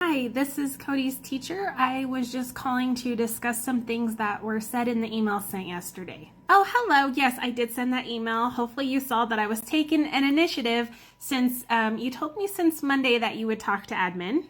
Hi, this is Cody's teacher. I was just calling to discuss some things that were said in the email sent yesterday. Oh, hello. Yes, I did send that email. Hopefully you saw that I was taking an initiative since you told me since Monday that you would talk to admin.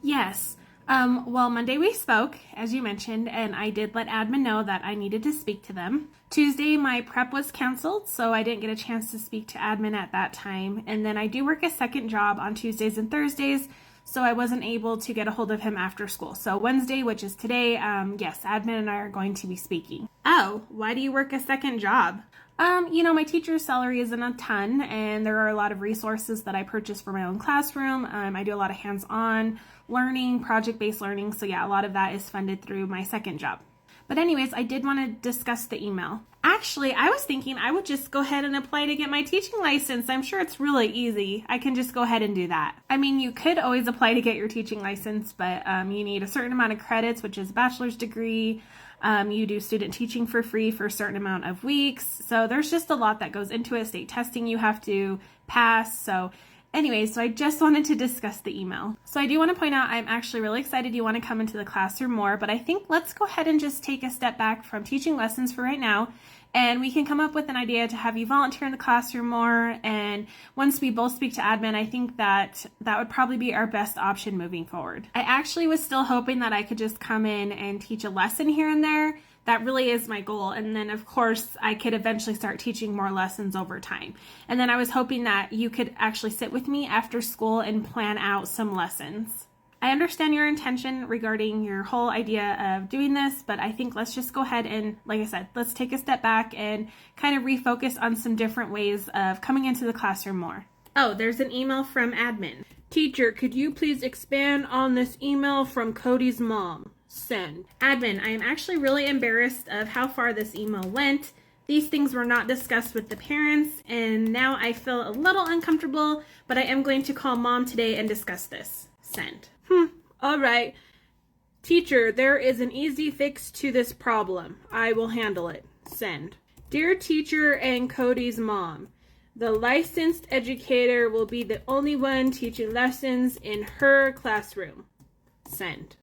Yes. Well, Monday we spoke, as you mentioned, and I did let admin know that I needed to speak to them. Tuesday, my prep was canceled, so I didn't get a chance to speak to admin at that time. And then I do work a second job on Tuesdays and Thursdays, so I wasn't able to get a hold of him after school. So Wednesday, which is today, yes, admin and I are going to be speaking. Oh, why do you work a second job? My teacher's salary isn't a ton, and there are a lot of resources that I purchase for my own classroom. I do a lot of hands-on learning, project-based learning, so yeah, a lot of that is funded through my second job. But anyways, I did want to discuss the email. Actually, I was thinking I would just go ahead and apply to get my teaching license. I'm sure it's really easy. I can just go ahead and do that. I mean, you could always apply to get your teaching license, but you need a certain amount of credits, which is a bachelor's degree. You do student teaching for free for a certain amount of weeks. So there's just a lot that goes into it. State testing you have to pass. So I just wanted to discuss the email. So I do want to point out I'm actually really excited you want to come into the classroom more, but I think let's go ahead and just take a step back from teaching lessons for right now, and we can come up with an idea to have you volunteer in the classroom more. And once we both speak to admin, I think that would probably be our best option moving forward. I actually was still hoping that I could just come in and teach a lesson here and there. That really is my goal. And then, of course, I could eventually start teaching more lessons over time. And then I was hoping that you could actually sit with me after school and plan out some lessons. I understand your intention regarding your whole idea of doing this, but I think let's just go ahead and, like I said, let's take a step back and kind of refocus on some different ways of coming into the classroom more. Oh, there's an email from admin. Teacher, could you please expand on this email from Cody's mom? Send. Admin, I am actually really embarrassed of how far this email went. These things were not discussed with the parents, and now I feel a little uncomfortable, but I am going to call mom today and discuss this. Send. All right. Teacher, there is an easy fix to this problem. I will handle it. Send. Dear teacher and Cody's mom, the licensed educator will be the only one teaching lessons in her classroom. Send.